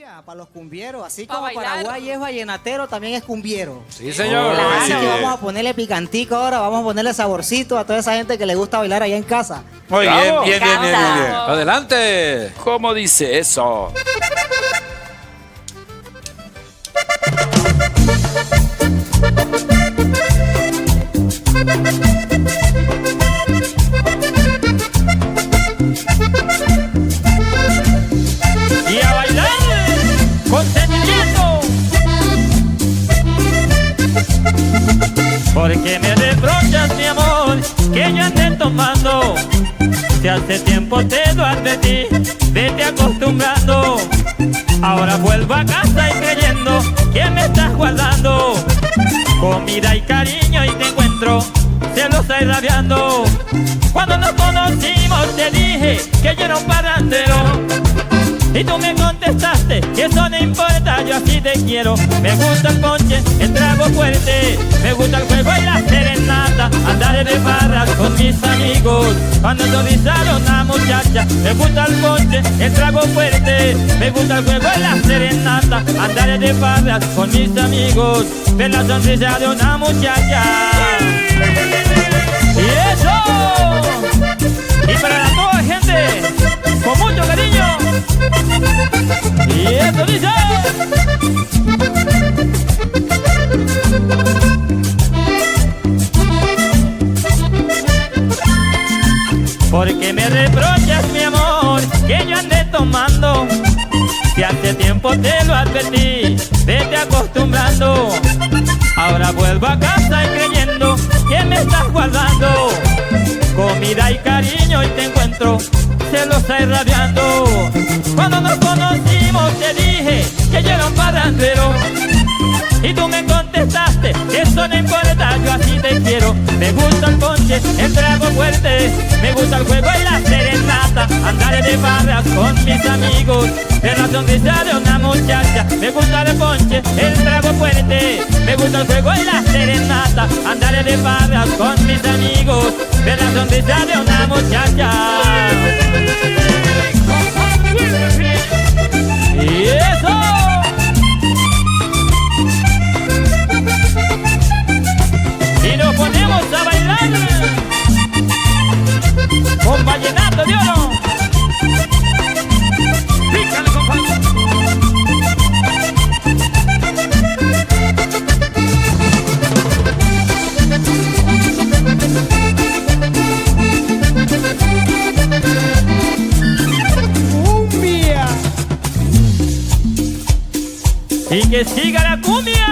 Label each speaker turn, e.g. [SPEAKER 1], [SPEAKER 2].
[SPEAKER 1] cumbia, para los cumbieros. Así
[SPEAKER 2] Pa'
[SPEAKER 1] como
[SPEAKER 2] bailar.
[SPEAKER 1] Paraguay es vallenatero, también es cumbiero.
[SPEAKER 3] Sí, señor.
[SPEAKER 2] Claro.
[SPEAKER 1] Así que vamos a ponerle picantico ahora, vamos a ponerle saborcito a toda esa gente que le gusta bailar allá en casa.
[SPEAKER 3] Muy bien,
[SPEAKER 4] Bravo.
[SPEAKER 3] bien, bien, bien,
[SPEAKER 2] Canta.
[SPEAKER 3] bien, bien. Adelante.
[SPEAKER 4] ¿Cómo dice eso? Y a bailar con sentimiento.
[SPEAKER 5] Porque me reprochas, mi amor, que yo ande tomando. Si hace tiempo te lo advertí, vete acostumbrando. Ahora vuelvo a casa y creyendo que me estás guardando comida y cariño y te encuentro celosa y rabiando. Cuando nos conocimos te dije que yo era un parrandero y tú me contestaste que eso no importa, yo así te quiero. Me gusta el ponche, el trago fuerte, me gusta el juego y la serenata, andar de barras con mis amigos, cuando sonrisar a una muchacha. Me gusta el ponche, el trago fuerte, me gusta el juego y la serenata, andar de barras con mis amigos, ver la sonrisa de una muchacha. ¡Y eso! Y para toda la gente, con mucho cariño. Y eso dice. Porque me reprochas, mi amor, que yo ande tomando. Si hace tiempo te lo advertí, vete acostumbrando. Ahora vuelvo a casa y creyendo que me estás guardando comida y cariño y te encuentro celosa y rabiando. Cuando nos conocimos te dije que yo era un parrandero y tú me contestaste que eso no importa, yo así te quiero. Me gusta el ponche, el trago fuerte, me gusta el juego y la serenata, andar de barras con mis amigos, ver la sonrisa de una muchacha. Me gusta el ponche, el trago fuerte, me gusta el juego y la serenata, andar de barras con mis amigos, ver la sonrisa de una muchacha. Y eso. Y nos ponemos a bailar con vallenato de oro. Pícale, compadre.
[SPEAKER 1] ¡Cumbia!
[SPEAKER 5] Y que siga la cumbia.